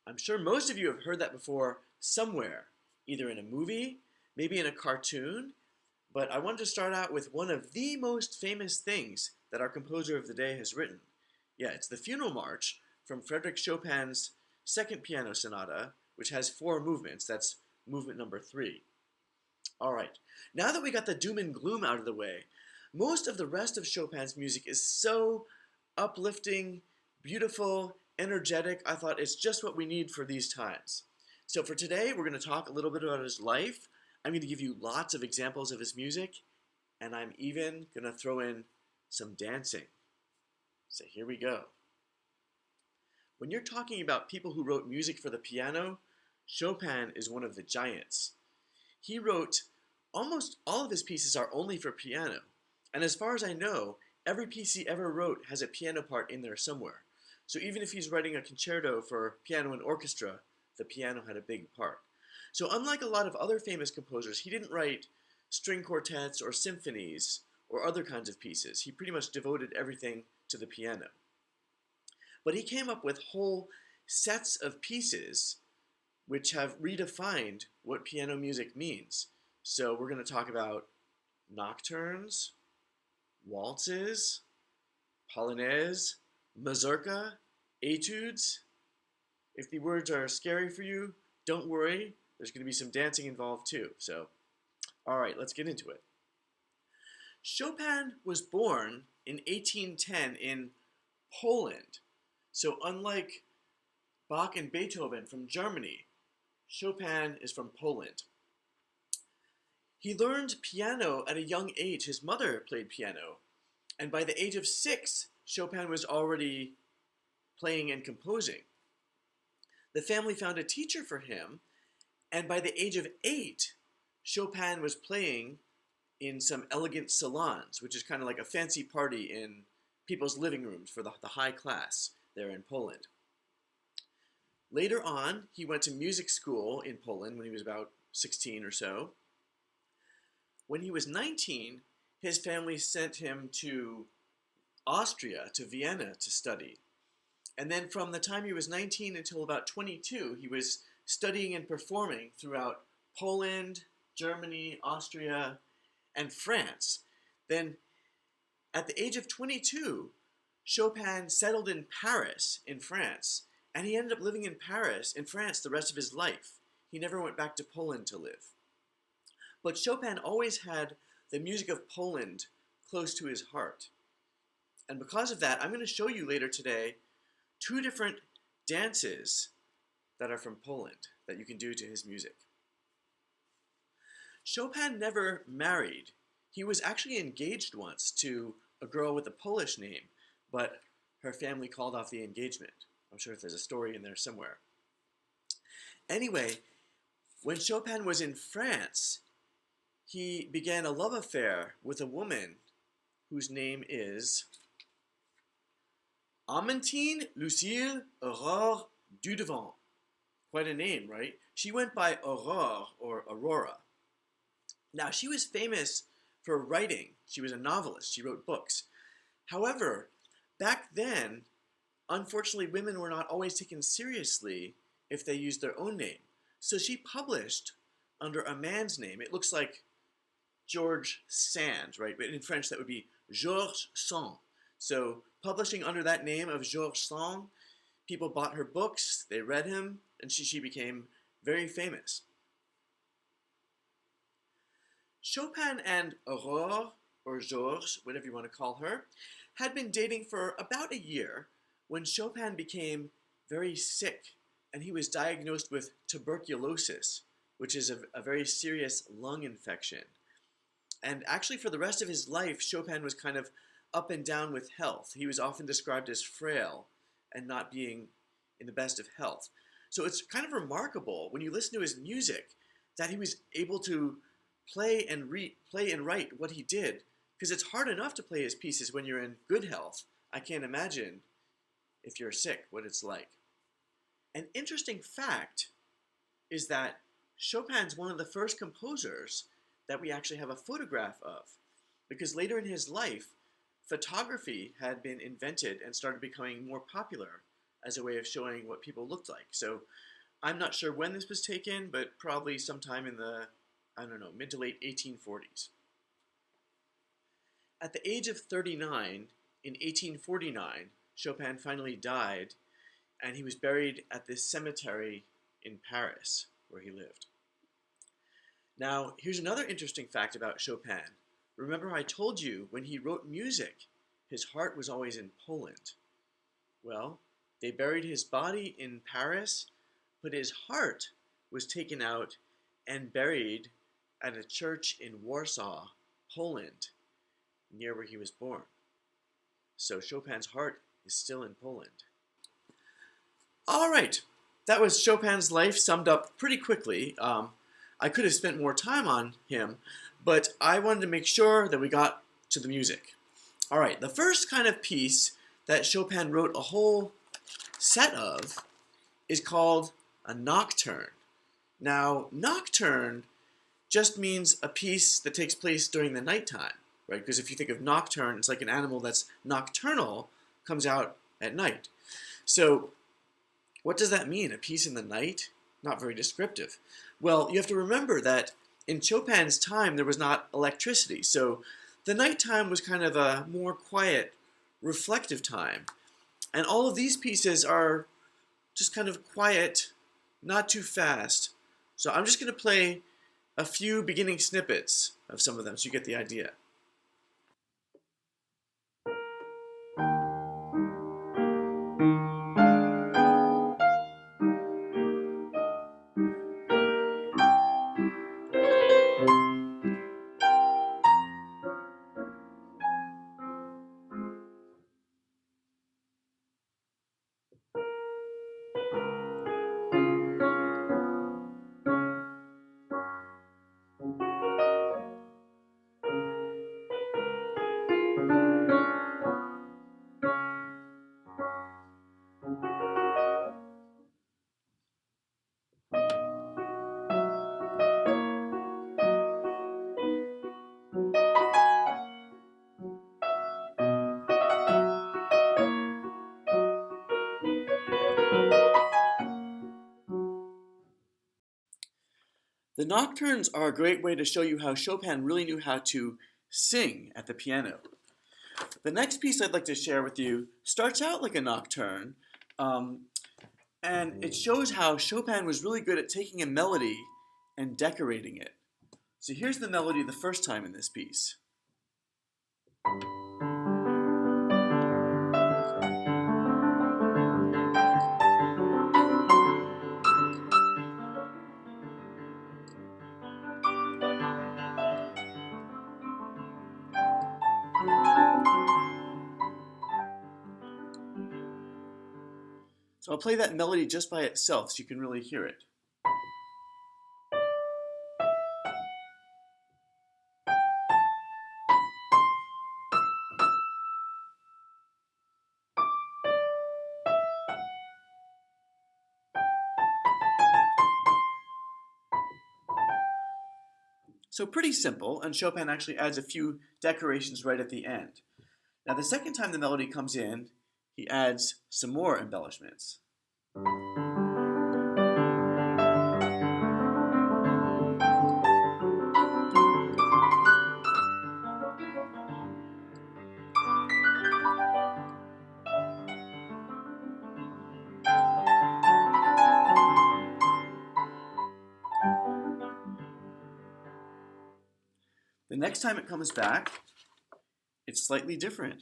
I'm sure most of you have heard that before somewhere, either in a movie, maybe in a cartoon, but I wanted to start out with one of the most famous things that our composer of the day has written. Yeah, it's the Funeral March from Frederic Chopin's Second Piano Sonata, which has four movements. That's movement number 3. All right, now that we got the doom and gloom out of the way, most of the rest of Chopin's music is so uplifting, beautiful, energetic. I thought it's just what we need for these times. So for today, we're going to talk a little bit about his life. I'm going to give you lots of examples of his music, and I'm even going to throw in some dancing. So here we go. When you're talking about people who wrote music for the piano, Chopin is one of the giants. He wrote almost all of his pieces are only for piano, and as far as I know, every piece he ever wrote has a piano part in there somewhere. So even if he's writing a concerto for piano and orchestra, the piano had a big part. So unlike a lot of other famous composers, he didn't write string quartets or symphonies or other kinds of pieces. He pretty much devoted everything to the piano. But he came up with whole sets of pieces which have redefined what piano music means. So we're going to talk about nocturnes, waltzes, polonaise, mazurka, etudes. If the words are scary for you, don't worry. There's going to be some dancing involved too. So, all right, let's get into it. Chopin was born in 1810 in Poland. So unlike Bach and Beethoven from Germany, Chopin is from Poland. He learned piano at a young age. His mother played piano, and by the age of 6, Chopin was already playing and composing. The family found a teacher for him, and by the age of 8, Chopin was playing in some elegant salons, which is kind of like a fancy party in people's living rooms for the high class there in Poland. Later on, he went to music school in Poland when he was about 16 or so. When he was 19, his family sent him to Austria, to Vienna, to study. And then from the time he was 19 until about 22, he was studying and performing throughout Poland, Germany, Austria, and France. Then, at the age of 22, Chopin settled in Paris, in France, and he ended up living in Paris, in France, the rest of his life. He never went back to Poland to live. But Chopin always had the music of Poland close to his heart. And because of that, I'm going to show you later today 2 different dances that are from Poland that you can do to his music. Chopin never married. He was actually engaged once to a girl with a Polish name, but her family called off the engagement. I'm sure there's a story in there somewhere. Anyway, when Chopin was in France, he began a love affair with a woman whose name is Amandine Lucille Aurore Dudevant. Quite a name, right? She went by Aurore or Aurora. Now, she was famous for writing. She was a novelist. She wrote books. However, back then, unfortunately, women were not always taken seriously if they used their own name. So she published under a man's name. It looks like George Sand, right? But in French, that would be Georges Sand. So publishing under that name of Georges Sand, people bought her books, they read him, and she became very famous. Chopin and Aurore, or Georges, whatever you want to call her, had been dating for about a year when Chopin became very sick, and he was diagnosed with tuberculosis, which is a very serious lung infection. And actually for the rest of his life, Chopin was kind of up and down with health. He was often described as frail and not being in the best of health. So it's kind of remarkable when you listen to his music that he was able to play and write what he did, because it's hard enough to play his pieces when you're in good health. I can't imagine if you're sick what it's like. An interesting fact is that Chopin's one of the first composers that we actually have a photograph of, because later in his life, photography had been invented and started becoming more popular as a way of showing what people looked like. So I'm not sure when this was taken, but probably sometime in the, I don't know, mid to late 1840s. At the age of 39, in 1849, Chopin finally died, and he was buried at this cemetery in Paris, where he lived. Now, here's another interesting fact about Chopin. Remember I told you when he wrote music, his heart was always in Poland. Well, they buried his body in Paris, but his heart was taken out and buried at a church in Warsaw, Poland, near where he was born. So Chopin's heart is still in Poland. All right, that was Chopin's life summed up pretty quickly. I could have spent more time on him, but I wanted to make sure that we got to the music. All right, the first kind of piece that Chopin wrote a whole set of is called a nocturne. Now, nocturne just means a piece that takes place during the nighttime, right? Because if you think of nocturne, it's like an animal that's nocturnal, comes out at night. So what does that mean? A piece in the night? Not very descriptive. Well, you have to remember that in Chopin's time, there was not electricity. So the nighttime was kind of a more quiet, reflective time. And all of these pieces are just kind of quiet, not too fast. So I'm just going to play a few beginning snippets of some of them so you get the idea. The nocturnes are a great way to show you how Chopin really knew how to sing at the piano. The next piece I'd like to share with you starts out like a nocturne, and it shows how Chopin was really good at taking a melody and decorating it. So here's the melody the first time in this piece. So I'll play that melody just by itself so you can really hear it. So pretty simple, and Chopin actually adds a few decorations right at the end. Now the second time the melody comes in, he adds some more embellishments. The next time it comes back, it's slightly different.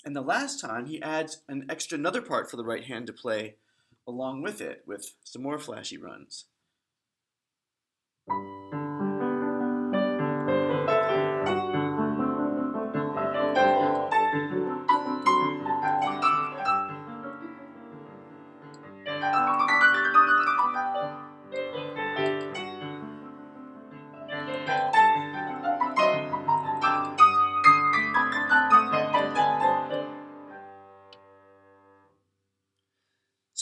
And the last time he adds another part for the right hand to play along with it, with some more flashy runs.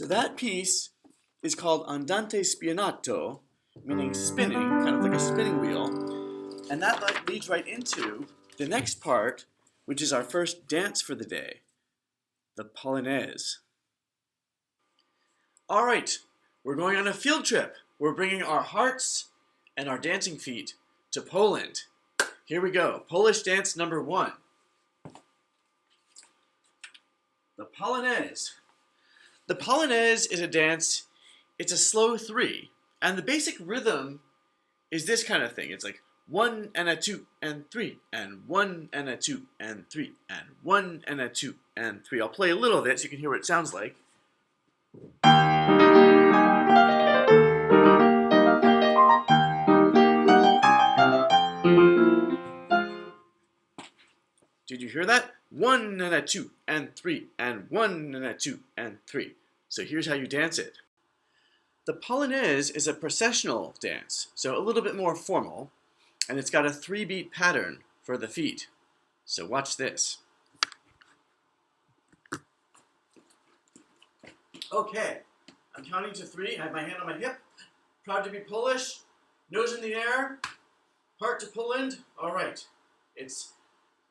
So that piece is called andante spianato, meaning spinning, kind of like a spinning wheel. And that leads right into the next part, which is our first dance for the day, the Polonaise. All right, we're going on a field trip. We're bringing our hearts and our dancing feet to Poland. Here we go. Polish dance number 1. The Polonaise. The Polonaise is a dance, it's a slow 3. And the basic rhythm is this kind of thing. It's like 1 and a 2 and 3 and 1 and a 2 and 3 and 1 and a 2 and 3. I'll play a little of it so you can hear what it sounds like. Did you hear that? 1 and a 2 and 3 and 1 and a 2 and 3. So here's how you dance it. The Polonaise is a processional dance, so a little bit more formal, and it's got a 3-beat pattern for the feet. So watch this. Okay, I'm counting to 3. I have my hand on my hip. Proud to be Polish. Nose in the air. Heart to Poland. All right. It's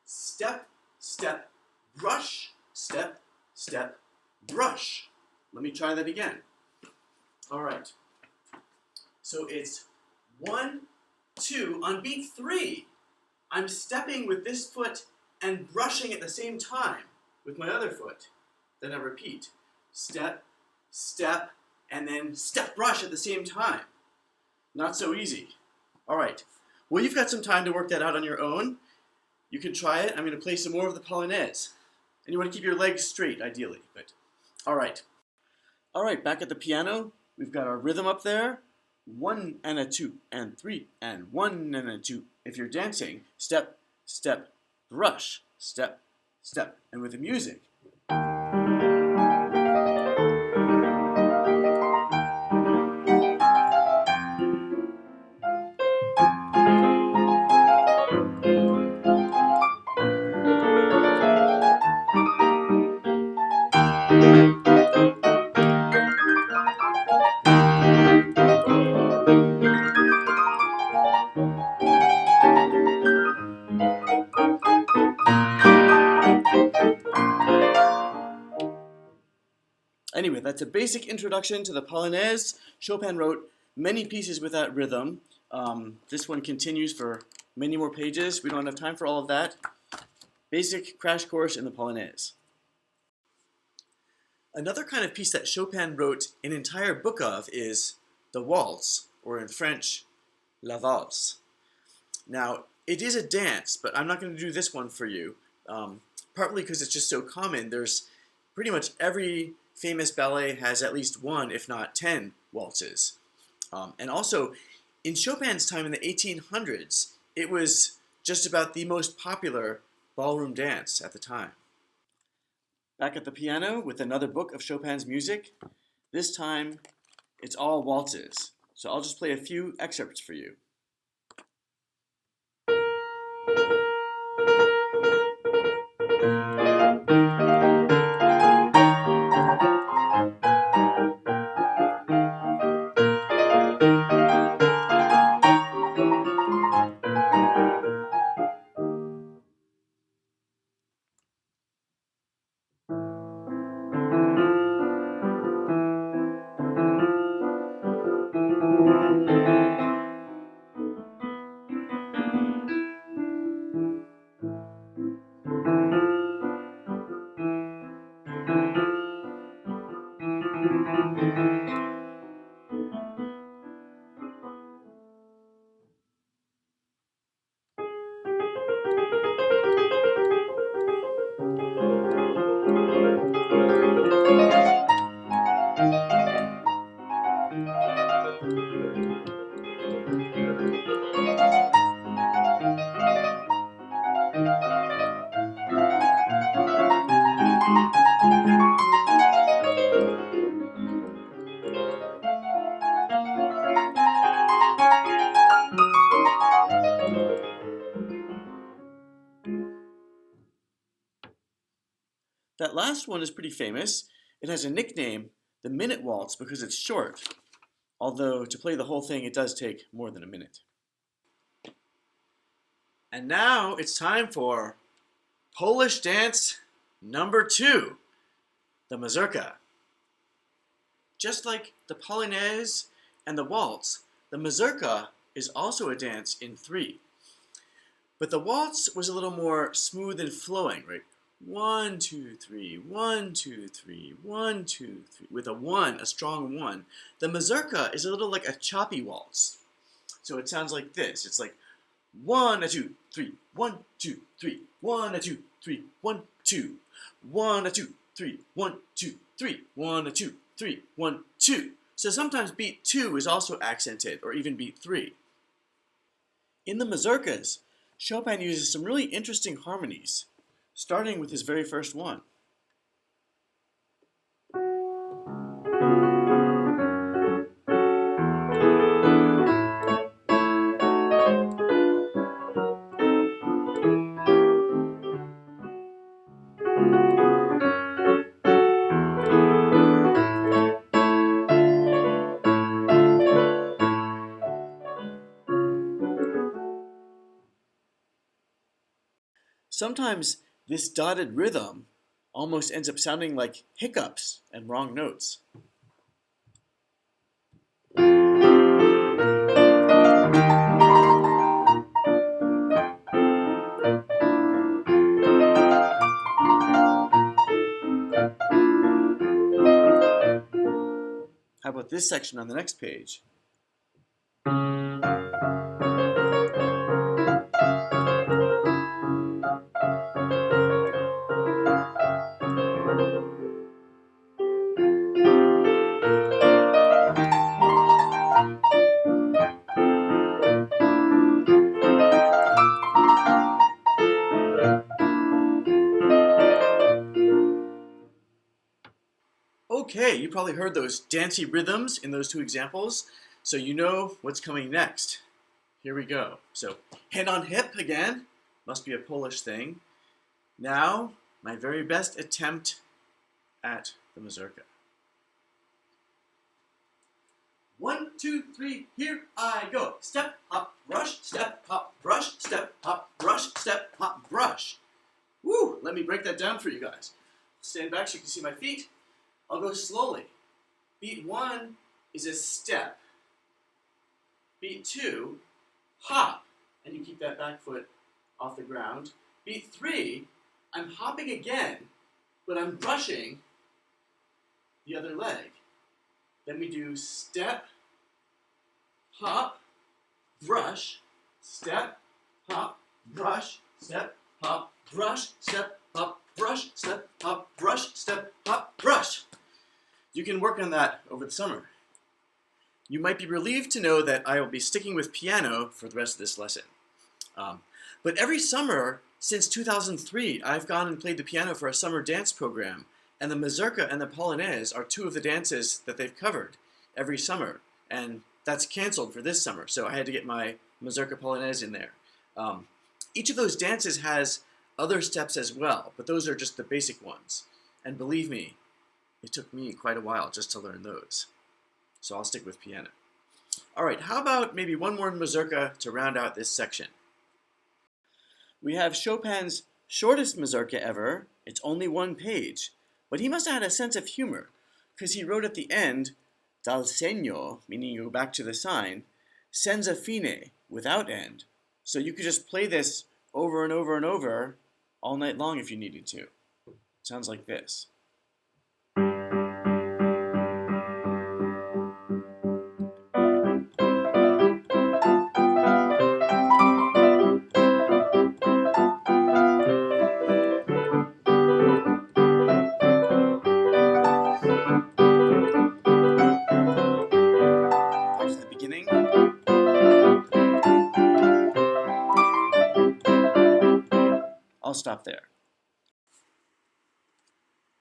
step, step, brush, step, step, brush. Let me try that again. All right. So it's 1, 2. On beat 3, I'm stepping with this foot and brushing at the same time with my other foot. Then I repeat. Step, step, and then step, brush at the same time. Not so easy. All right. Well, you've got some time to work that out on your own. You can try it. I'm going to play some more of the Polonaise. And you want to keep your legs straight, ideally. But all right. All right, back at the piano, we've got our rhythm up there. 1 and a 2 and 3 and 1 and a 2. If you're dancing, step, step, brush, step, step. And with the music. Anyway, that's a basic introduction to the Polonaise. Chopin wrote many pieces with that rhythm. This one continues for many more pages. We don't have time for all of that. Basic crash course in the Polonaise. Another kind of piece that Chopin wrote an entire book of is the waltz, or in French, la valse. Now, it is a dance, but I'm not going to do this one for you, partly because it's just so common. There's pretty much every famous ballet has at least 1, if not 10, waltzes. And also, in Chopin's time in the 1800s, it was just about the most popular ballroom dance at the time. Back at the piano with another book of Chopin's music. This time, it's all waltzes. So I'll just play a few excerpts for you. That last one is pretty famous. It has a nickname, the minute waltz because it's short, although to play the whole thing it does take more than a minute. And now it's time for Polish dance number 2, the mazurka. Just like the polonaise and the waltz, the mazurka is also a dance in 3. But the waltz was a little more smooth and flowing, right? 1, 2, 3, 1, 2, 3, 1, 2, 3, with a 1, a strong 1. The mazurka is a little like a choppy waltz. So it sounds like this. It's like 1, 2, 3, 1, 2, 3, 1, 2, 3, 1, 2, 1, 2, 3, 1, 2, 3, 1, 2, 3, 1, 2. So sometimes beat 2 is also accented, or even beat 3. In the mazurkas, Chopin uses some really interesting harmonies, starting with his very first one. Sometimes this dotted rhythm almost ends up sounding like hiccups and wrong notes. How about this section on the next page? Okay, you probably heard those dancey rhythms in those 2 examples, so you know what's coming next. Here we go. So, hand on hip again, must be a Polish thing. Now, my very best attempt at the mazurka. 1, 2, 3, here I go. Step, hop, brush, step, hop, brush, step, hop, brush, step, hop, brush. Woo! Let me break that down for you guys. Stand back so you can see my feet. I'll go slowly. Beat 1 is a step. Beat 2, hop, and you keep that back foot off the ground. Beat 3, I'm hopping again, but I'm brushing the other leg. Then we do step, hop, brush, step, hop, brush, step, hop, brush, step, hop, brush, step, hop, brush, step, hop, brush. You can work on that over the summer. You might be relieved to know that I will be sticking with piano for the rest of this lesson. But every summer since 2003, I've gone and played the piano for a summer dance program, and the mazurka and the polonaise are 2 of the dances that they've covered every summer, and that's canceled for this summer, so I had to get my mazurka polonaise in there. Each of those dances has other steps as well, but those are just the basic ones. And believe me, it took me quite a while just to learn those. So I'll stick with piano. Alright, how about maybe one more mazurka to round out this section? We have Chopin's shortest mazurka ever. It's only 1 page. But he must have had a sense of humor, because he wrote at the end, dal segno, meaning you go back to the sign, senza fine, without end. So you could just play this over and over and over all night long if you needed to. It sounds like this. Back to the beginning. I'll stop there.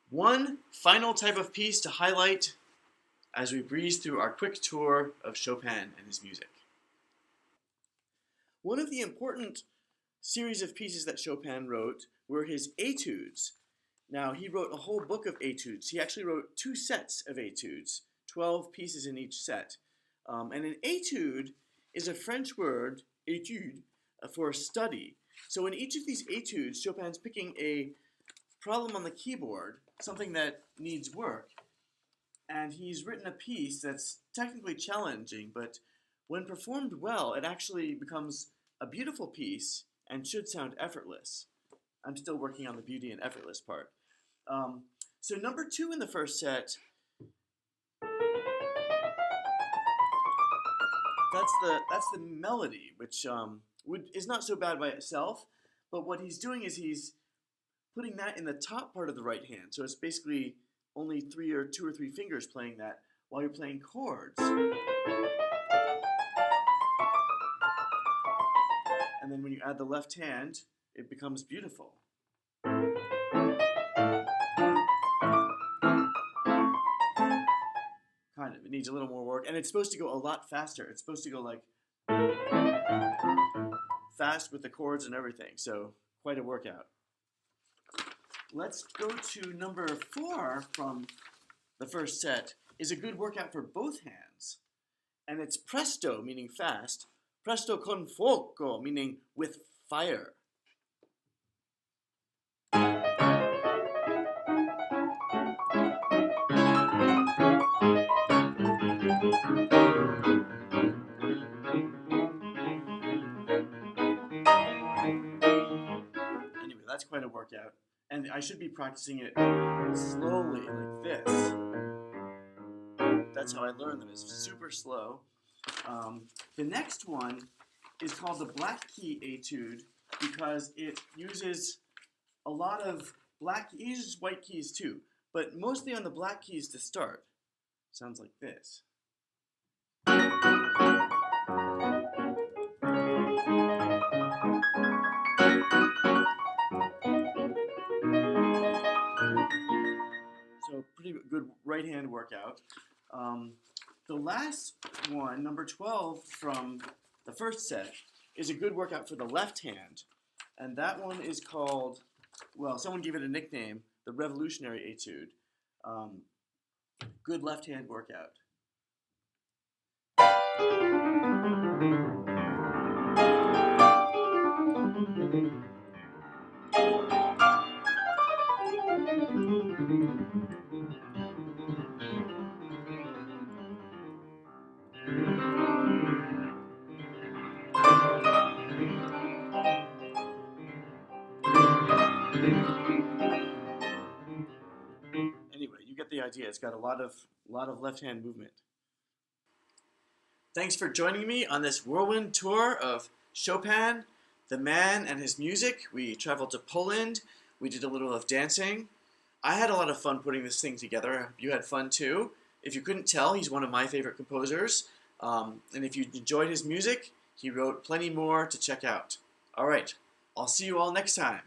One final type of piece to highlight as we breeze through our quick tour of Chopin and his music. One of the important series of pieces that Chopin wrote were his etudes. Now, he wrote a whole book of etudes. He actually wrote 2 sets of etudes, 12 pieces in each set. And an etude is a French word, étude, for study. So in each of these etudes, Chopin's picking a problem on the keyboard, something that needs work, and he's written a piece that's technically challenging, but when performed well, it actually becomes a beautiful piece and should sound effortless. I'm still working on the beauty and effortless part. So number 2 in the first set, that's the melody, which is not so bad by itself, but what he's doing is he's putting that in the top part of the right hand. So it's basically only 2 or 3 fingers playing that while you're playing chords. And then when you add the left hand, it becomes beautiful. Kind of. It needs a little more work. And it's supposed to go a lot faster. It's supposed to go like fast with the chords and everything. So quite a workout. Let's go to number 4 from the first set. Is a good workout for both hands. And it's presto, meaning fast. Presto con fuoco, meaning with fire. Anyway, that's quite a workout. And I should be practicing it slowly, like this. That's how I learned them, is super slow. The next one is called the black key etude because it uses a lot of it uses white keys too, but mostly on the black keys to start. Sounds like this. So pretty good right hand workout. The last one, number 12 from the first set, is a good workout for the left hand. And that one is called, well, someone gave it a nickname, the Revolutionary Etude. Good left hand workout. Anyway, you get the idea. It's got a lot of left hand movement. Thanks for joining me on this whirlwind tour of Chopin, the man and his music. We traveled to Poland. We did a little of dancing. I had a lot of fun putting this thing together. I hope you had fun too. If you couldn't tell, he's one of my favorite composers. And if you enjoyed his music, he wrote plenty more to check out. All right, I'll see you all next time.